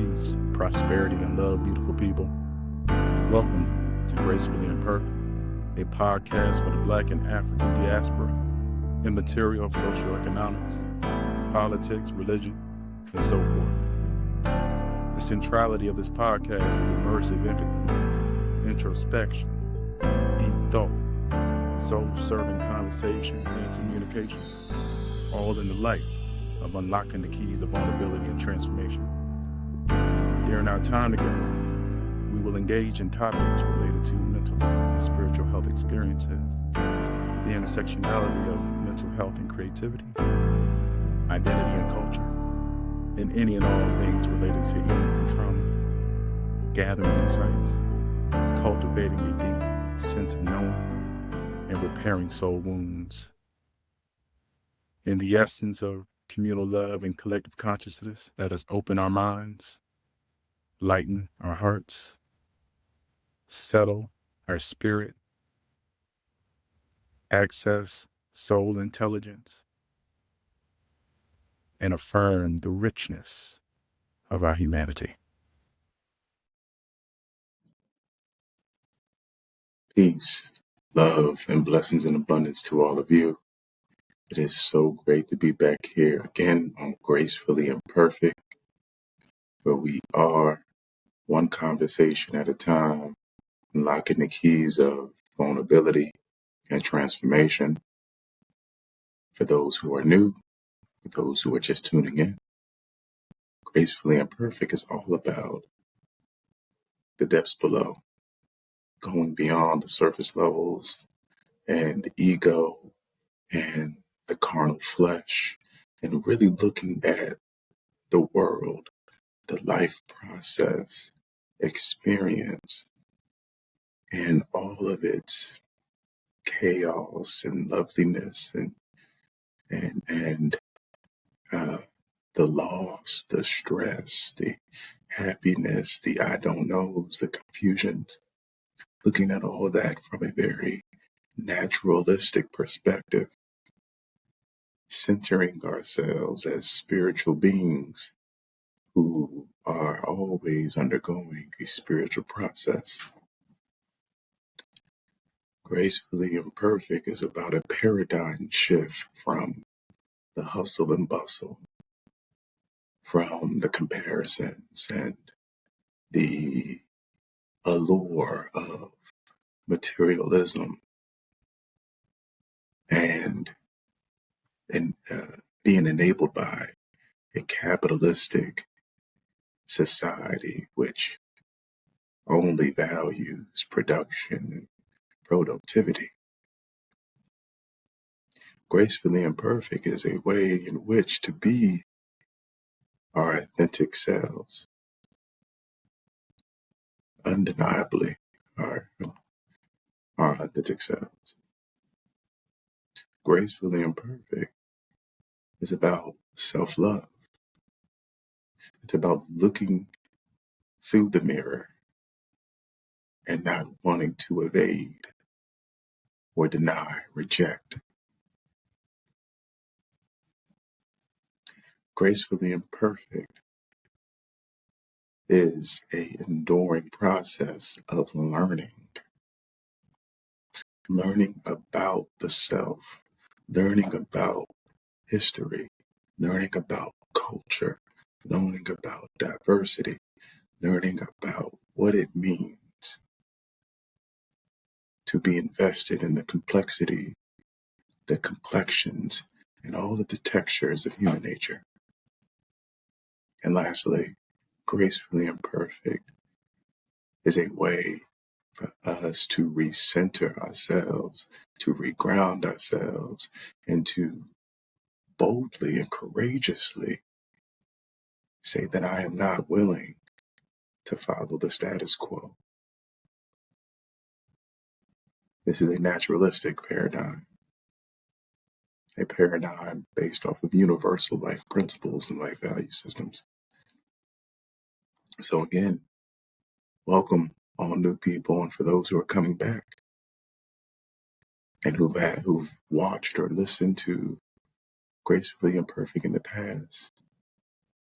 peace, prosperity, and love, beautiful people. Welcome to Gracefully Imperfect, a podcast for the Black and African diaspora in material of socioeconomics, politics, religion, and so forth. The centrality of this podcast is immersive empathy, introspection, deep thought, soul-serving conversation and communication, all in the light of unlocking the keys to vulnerability and transformation. During our time together, we will engage in topics related to mental and spiritual health experiences, the intersectionality of mental health and creativity, identity and culture, and any and all things related to healing from trauma, gathering insights, cultivating a deep sense of knowing, and repairing soul wounds. In the essence of communal love and collective consciousness, let us open our minds, lighten our hearts, settle our spirit, access soul intelligence, and affirm the richness of our humanity. Peace, love, and blessings in abundance to all of you. It is so great to be back here again on Gracefully Imperfect, where we are one conversation at a time, unlocking the keys of vulnerability and transformation. For those who are new, for those who are just tuning in, Gracefully Imperfect is all about the depths below, going beyond the surface levels and the ego and the carnal flesh, and really looking at the world, the life process, experience, and all of its chaos and loveliness and the loss, the stress, the happiness, the I don't knows, the confusions, looking at all that from a very naturalistic perspective, centering ourselves as spiritual beings who are always undergoing a spiritual process. Gracefully Imperfect is about a paradigm shift from the hustle and bustle, from the comparisons and the allure of materialism and being enabled by a capitalistic society which only values production and productivity. Gracefully Imperfect is a way in which to be our authentic selves, undeniably our authentic selves. Gracefully Imperfect is about self-love. It's about looking through the mirror and not wanting to evade or deny, reject. Gracefully Imperfect is an enduring process of learning about the self, learning about history, learning about culture, learning about diversity, learning about what it means to be invested in the complexity, the complexions, and all of the textures of human nature. And lastly, Gracefully Imperfect is a way for us to recenter ourselves, to reground ourselves, and to boldly and courageously say that I am not willing to follow the status quo. This is a naturalistic paradigm, a paradigm based off of universal life principles and life value systems. So again, welcome all new people, and for those who are coming back and who've watched or listened to Gracefully Imperfect in the past,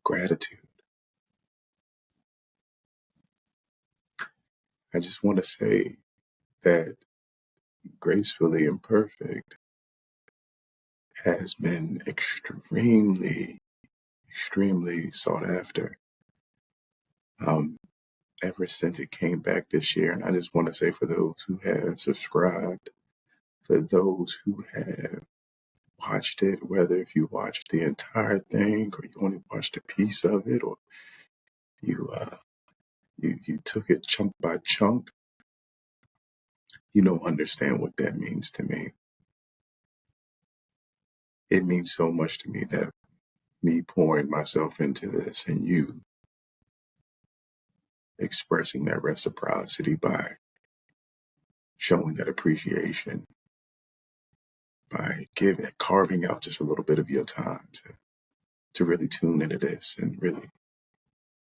gratitude. I just want to say that Gracefully Imperfect has been extremely sought after ever since it came back this year. And I just want to say, for those who have subscribed, for those who have watched it, whether if you watched the entire thing or you only watched a piece of it, or you took it chunk by chunk, you don't understand what that means to me. It means so much to me that me pouring myself into this and you expressing that reciprocity by showing that appreciation, by carving out just a little bit of your time to really tune into this and really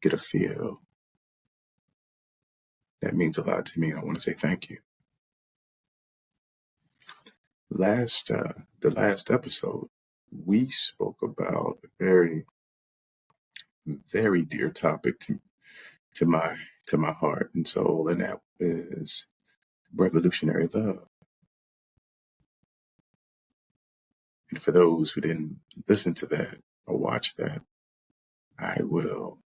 get a feel. That means a lot to me. I want to say thank you. The last episode, we spoke about a very, very dear topic to my heart and soul, and that is revolutionary love. And for those who didn't listen to that or watch that, I will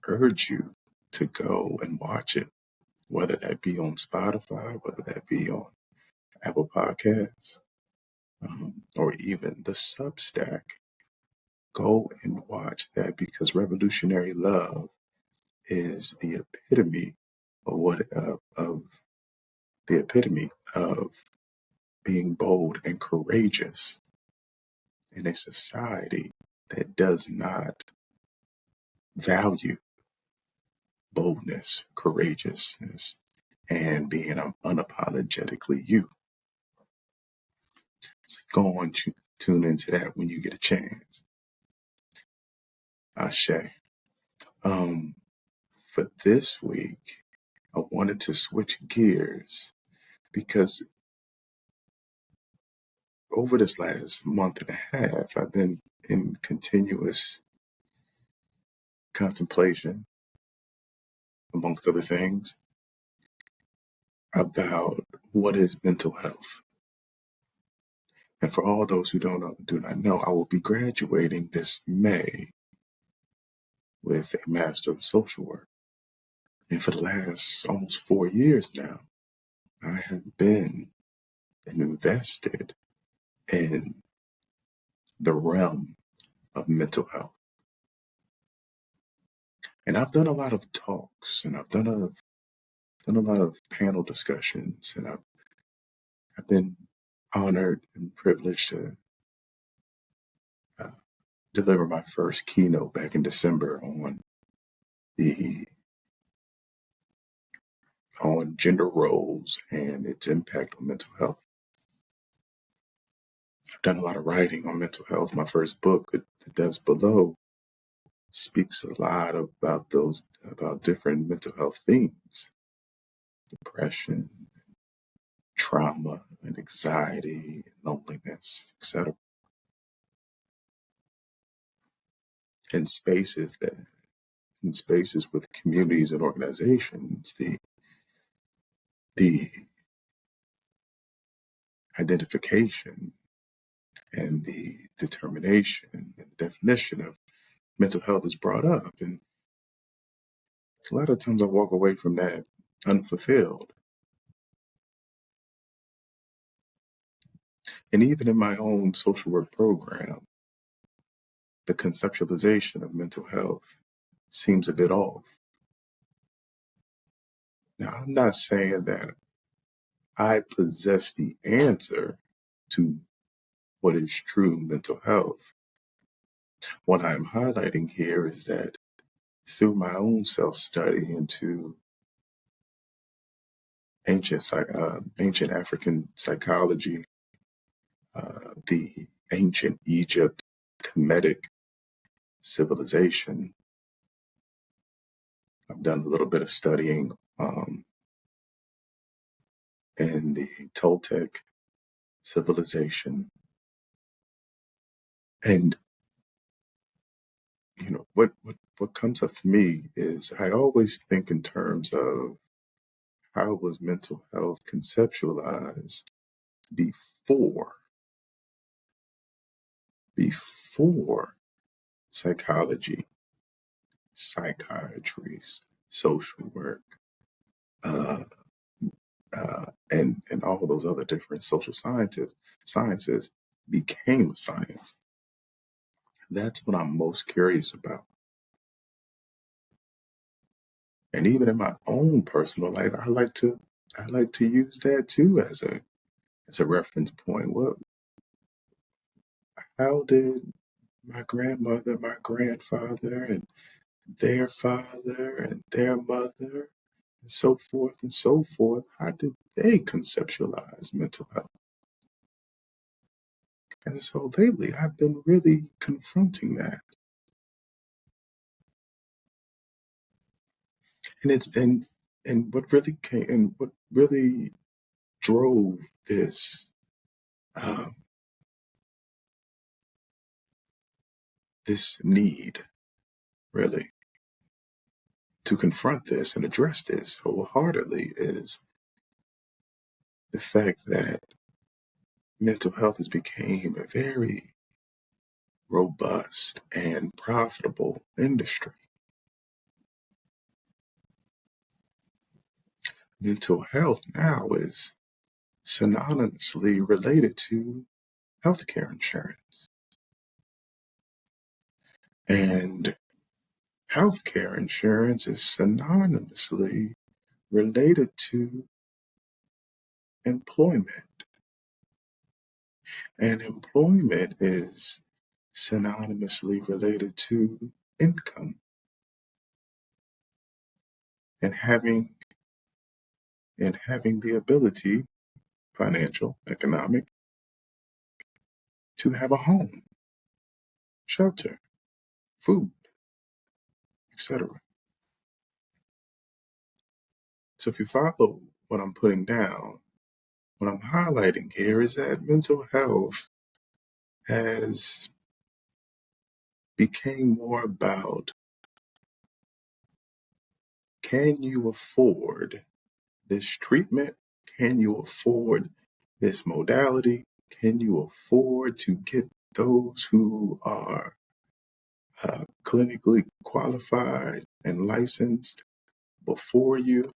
urge you to go and watch it, whether that be on Spotify, whether that be on Apple Podcasts, or even the Substack. Go and watch that, because revolutionary love is the epitome of being bold and courageous in a society that does not value boldness, courageousness, and being unapologetically you. So go on, tune into that when you get a chance. Ashe. For this week, I wanted to switch gears because over this last month and a half, I've been in continuous contemplation, amongst other things, about what is mental health. And for all those who do not know, I will be graduating this May with a Master of Social Work. And for the last almost 4 years now, I have been invested in the realm of mental health. And I've done a lot of talks, and I've done a lot of panel discussions, and I've been honored and privileged to deliver my first keynote back in December on gender roles and its impact on mental health. I've done a lot of writing on mental health. My first book, The Depths Below, speaks a lot about different mental health themes: depression, trauma, and anxiety, loneliness, etc. In spaces with communities and organizations, the identification and the determination and the definition of mental health is brought up. And a lot of times I walk away from that unfulfilled. And even in my own social work program, the conceptualization of mental health seems a bit off. Now, I'm not saying that I possess the answer to what is true mental health. What I'm highlighting here is that through my own self-study into ancient African psychology, the ancient Egypt Kemetic civilization, I've done a little bit of studying in the Toltec civilization. And what comes up for me is I always think in terms of how was mental health conceptualized before before psychology, psychiatry, social work, uh, and all those other different social sciences became a science. That's what I'm most curious about. And even in my own personal life, I like to use that too as a reference point. How did my grandmother, my grandfather, and their father and their mother, and so forth, how did they conceptualize mental health? And so lately, I've been really confronting that, and what really drove this um, this need really to confront this and address this wholeheartedly is the fact that mental health has become a very robust and profitable industry. Mental health now is synonymously related to healthcare insurance. And healthcare insurance is synonymously related to employment. And employment is synonymously related to income and having the ability, financial, economic, to have a home, shelter, food, etc. So if you follow what I'm putting down, what I'm highlighting here is that mental health has became more about, can you afford this treatment? Can you afford this modality? Can you afford to get those who are clinically qualified and licensed before you?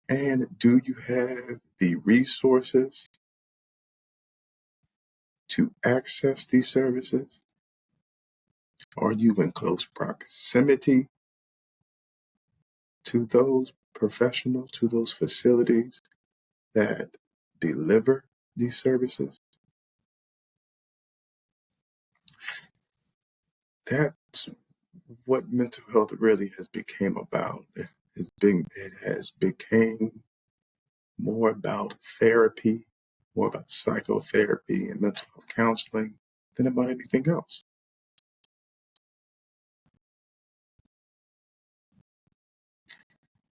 And do you have the resources to access these services? Are you in close proximity to those professionals, to those facilities that deliver these services? That's what mental health really has become about. It has become more about therapy, more about psychotherapy and mental health counseling than about anything else.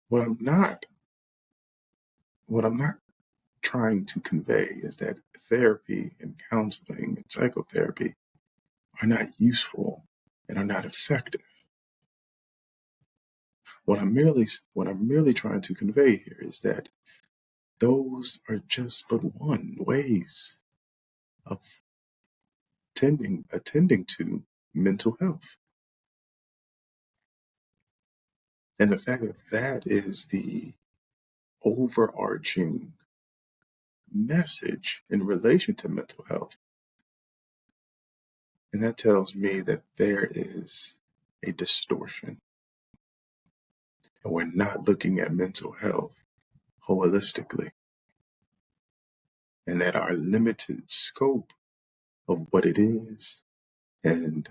What I'm not what I'm not trying to convey is that therapy and counseling and psychotherapy are not useful and are not effective. What I'm merely trying to convey here is that those are just but one ways of attending to mental health. And the fact that that is the overarching message in relation to mental health. And that tells me that there is a distortion. And we're not looking at mental health holistically. And that our limited scope of what it is and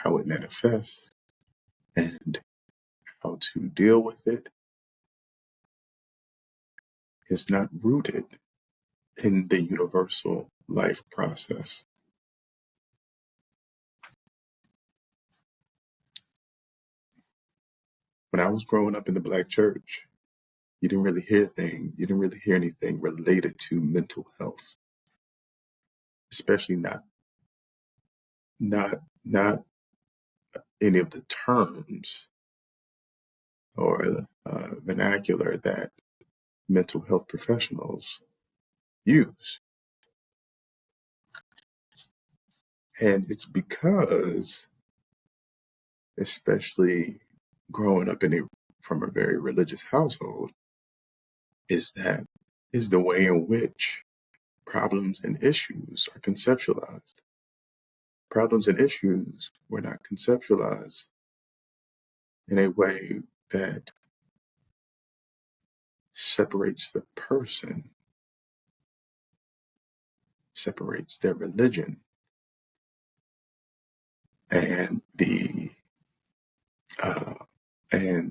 how it manifests and how to deal with it is not rooted in the universal life process. When I was growing up in the Black church, you didn't really hear anything related to mental health, especially not any of the terms or the vernacular that mental health professionals use. And it's because, especially growing up from a very religious household, is the way in which problems and issues are conceptualized. Problems and issues were not conceptualized in a way that separates the person, separates their religion and uh,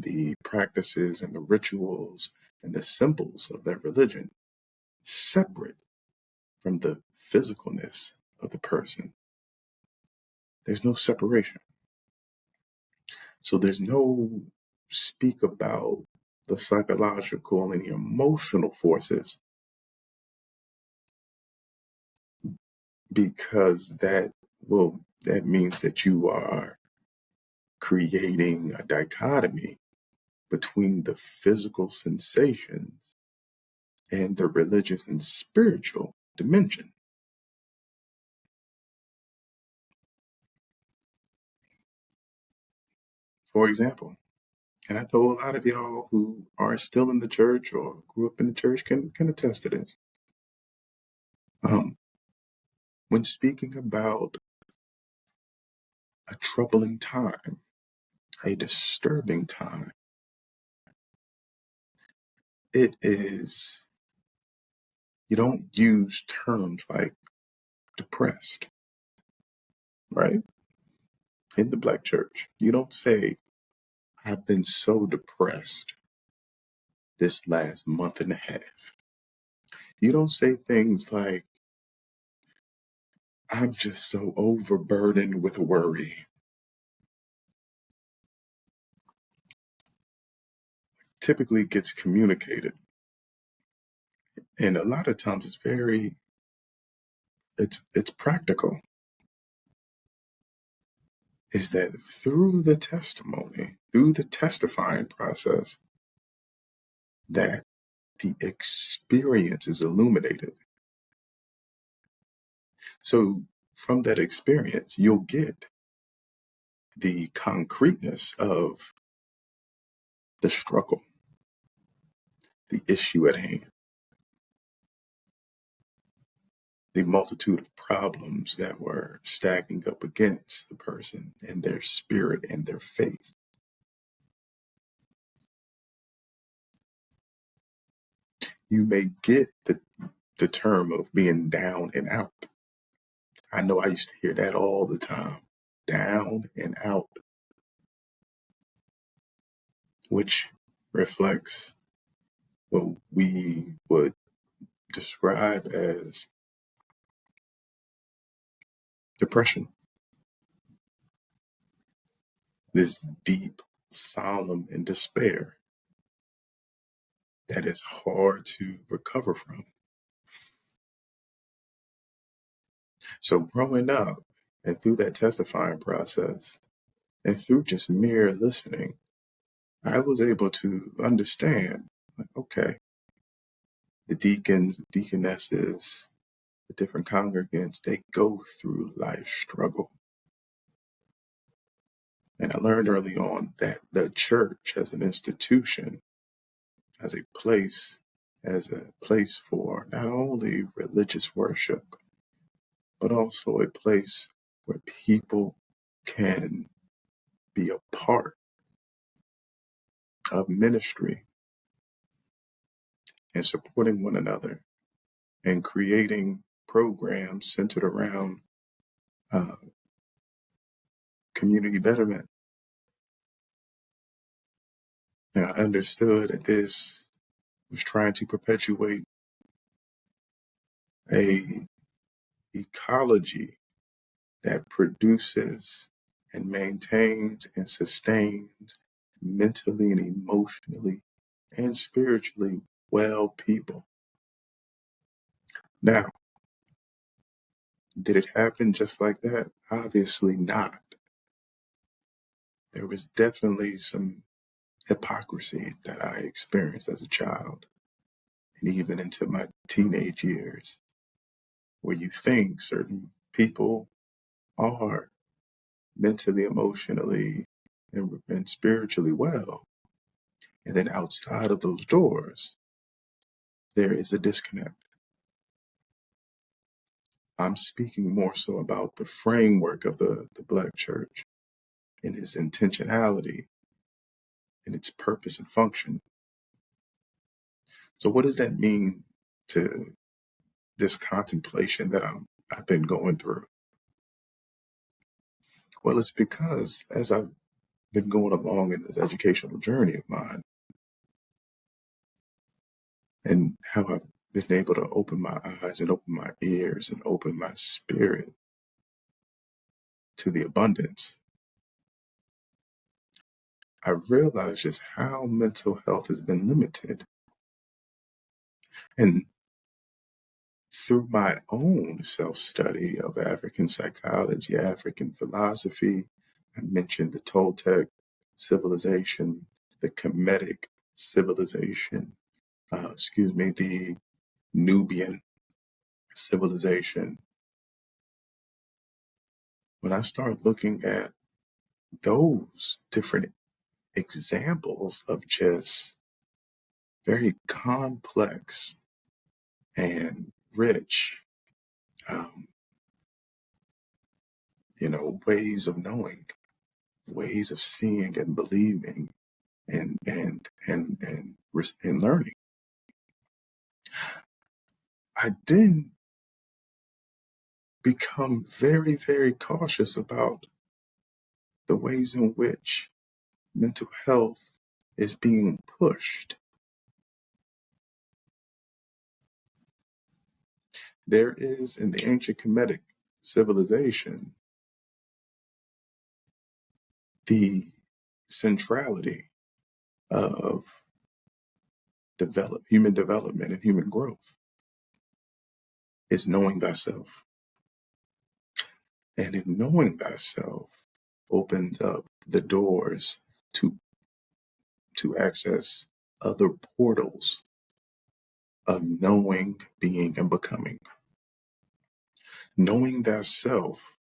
the practices and the rituals and the symbols of their religion, separate from the physicalness of the person. There's no separation. So there's no speak about the psychological and the emotional forces, because that means that you are creating a dichotomy between the physical sensations and the religious and spiritual dimension. For example, and I know a lot of y'all who are still in the church or grew up in the church can attest to this. When speaking about a troubling time, a disturbing time, you don't use terms like depressed, right? In the Black church, you don't say, I've been so depressed this last month and a half. You don't say things like, I'm just so overburdened with worry. Typically gets communicated. And a lot of times it's practical. Is that through the testimony, through the testifying process, that the experience is illuminated. So from that experience, you'll get the concreteness of the struggle, the issue at hand, the multitude of problems that were stacking up against the person and their spirit and their faith. You may get the term of being down and out. I know I used to hear that all the time, down and out, which reflects what we would describe as depression. This deep, solemn, and despair that is hard to recover from. So growing up and through that testifying process and through just mere listening, I was able to understand, like, okay, the deacons, the deaconesses, the different congregants, they go through life struggle. And I learned early on that the church as an institution, as a place for not only religious worship, but also a place where people can be a part of ministry and supporting one another and creating programs centered around community betterment. And I understood that this was trying to perpetuate a ecology that produces and maintains and sustains mentally and emotionally and spiritually well people. Now, did it happen just like that? Obviously not. There was definitely some hypocrisy that I experienced as a child and even into my teenage years, where you think certain people are mentally, emotionally, and spiritually well. And then outside of those doors, there is a disconnect. I'm speaking more so about the framework of the Black church and its intentionality and its purpose and function. So what does that mean to this contemplation that I've been going through? Well, it's because as I've been going along in this educational journey of mine and how I've been able to open my eyes and open my ears and open my spirit to the abundance, I realized just how mental health has been limited. And through my own self-study of African psychology, African philosophy, I mentioned the Toltec civilization, the Kemetic civilization, the Nubian civilization. When I start looking at those different examples of just very complex and rich, um, ways of knowing, ways of seeing and believing, and learning, I then become very, very cautious about the ways in which mental health is being pushed. There is in the ancient Kemetic civilization the centrality of human development and human growth is knowing thyself. And in knowing thyself opens up the doors to access other portals of knowing, being, and becoming. Knowing thyself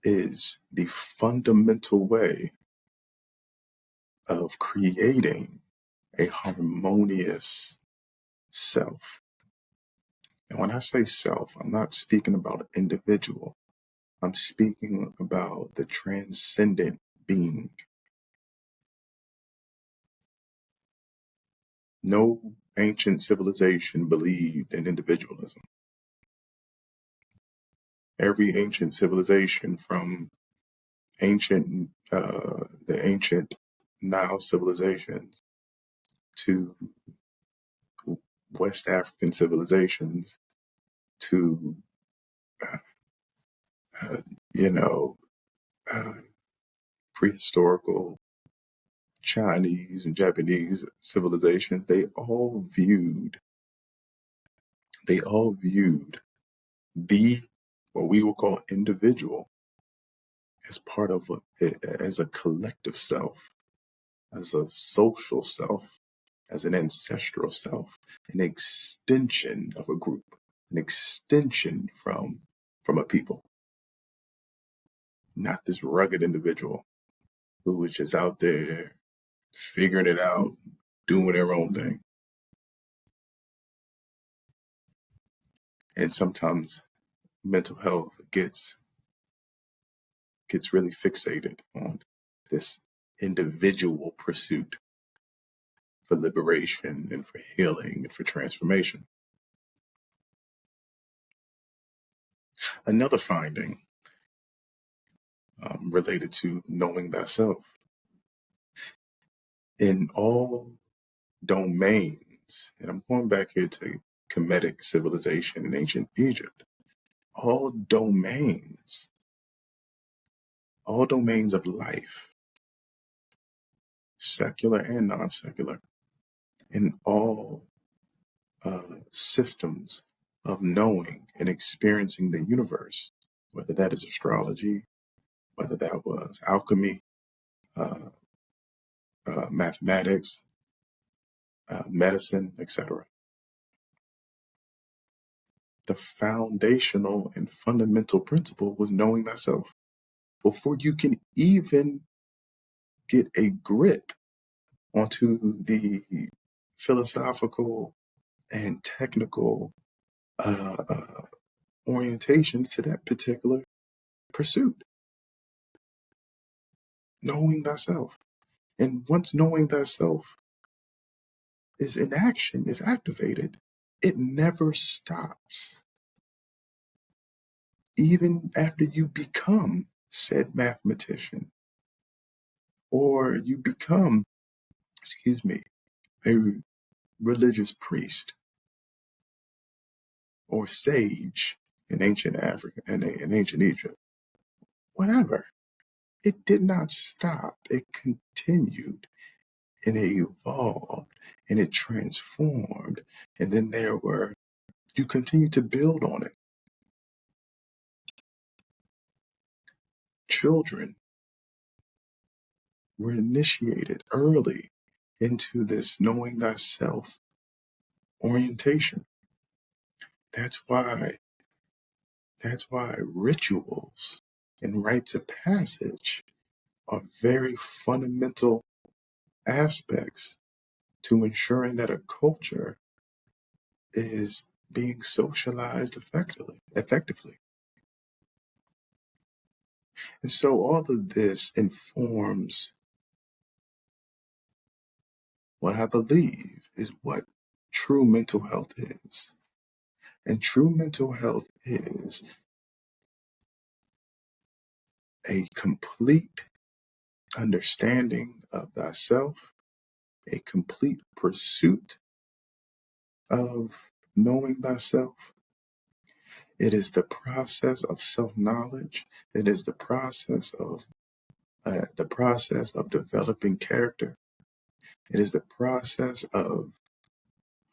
is the fundamental way of creating a harmonious self. And when I say self, I'm not speaking about an individual. I'm speaking about the transcendent being. No ancient civilization believed in individualism. Every ancient civilization, from the ancient Nile civilizations to West African civilizations to uh, uh, you know uh, prehistorical Chinese and Japanese civilizations, they all viewed the what we will call individual as part of as a collective self, as a social self, as an ancestral self, an extension of a group, an extension from a people, not this rugged individual who was just out there figuring it out, doing their own thing. And sometimes mental health gets really fixated on this individual pursuit for liberation and for healing and for transformation. Another finding related to knowing thyself: in all domains, and I'm going back here to Kemetic civilization in ancient Egypt, all domains of life, secular and non-secular, in all systems of knowing and experiencing the universe, whether that is astrology, whether that was alchemy, mathematics, medicine, etc. The foundational and fundamental principle was knowing thyself. Before you can even get a grip onto the philosophical and technical orientations to that particular pursuit, knowing thyself. And once knowing thyself is in action, is activated, it never stops. Even after you become said mathematician, or you become, a religious priest or sage in ancient Africa and in ancient Egypt, whatever. It did not stop. It continued and it evolved and it transformed. And then you continue to build on it. Children were initiated early into this knowing thyself orientation. That's why rituals and rites of passage are very fundamental aspects to ensuring that a culture is being socialized effectively. And so all of this informs what I believe is what true mental health is. And true mental health is a complete understanding of thyself, a complete pursuit of knowing thyself. It is the process of self-knowledge. It is the process of developing character. It is the process of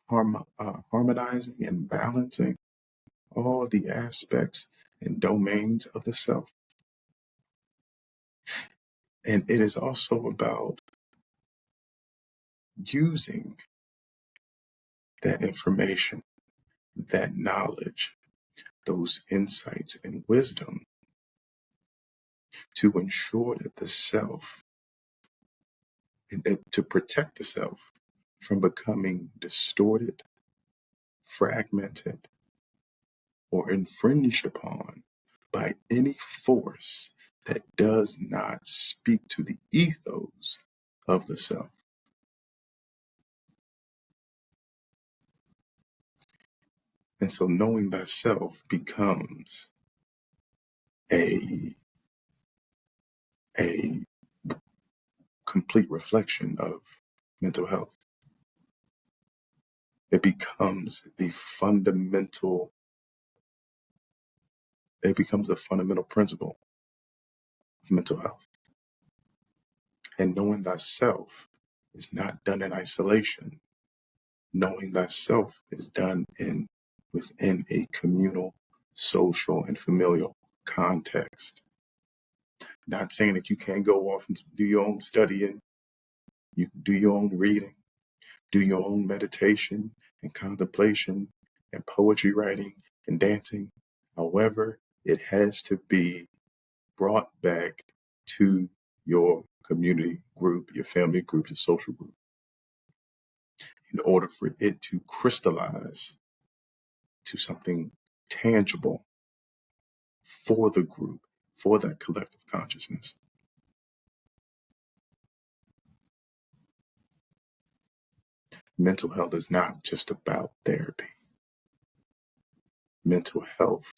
harmonizing and balancing all the aspects and domains of the self. And it is also about using that information, that knowledge, those insights and wisdom to ensure that the self, and to protect the self from becoming distorted, fragmented, or infringed upon by any force that does not speak to the ethos of the self. And so knowing thyself becomes a complete reflection of mental health. It becomes the fundamental principle of mental health. And knowing thyself is not done in isolation. Knowing thyself is done within a communal, social, and familial context. Not saying that you can't go off and do your own studying, you can do your own reading, do your own meditation and contemplation and poetry writing and dancing. However, it has to be brought back to your community group, your family group, your social group, in order for it to crystallize to something tangible for the group, for that collective consciousness. Mental health is not just about therapy. Mental health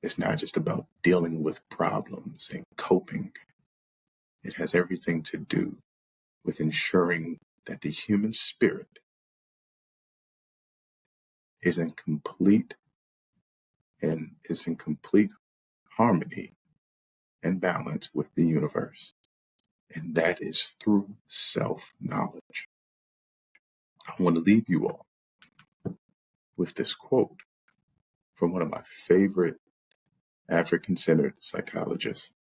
is not just about dealing with problems and coping. It has everything to do with ensuring that the human spirit is in complete harmony and balance with the universe. And that is through self-knowledge. I want to leave you all with this quote from one of my favorite African-centered psychologists.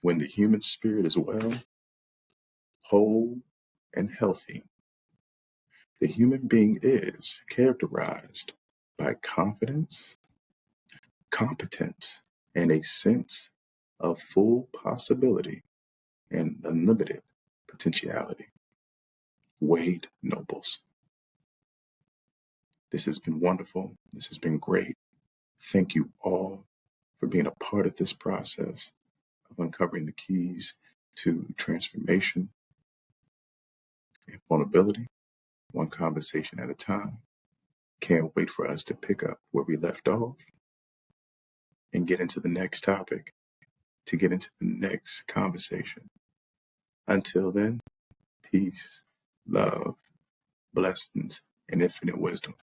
When the human spirit is well, whole and healthy, the human being is characterized by confidence, competence, and a sense of full possibility and unlimited potentiality. Wade Nobles. This has been wonderful. This has been great. Thank you all for being a part of this process of uncovering the keys to transformation and vulnerability, one conversation at a time. Can't wait for us to pick up where we left off and get into the next topic, to get into the next conversation. Until then, peace, love, blessings, and infinite wisdom.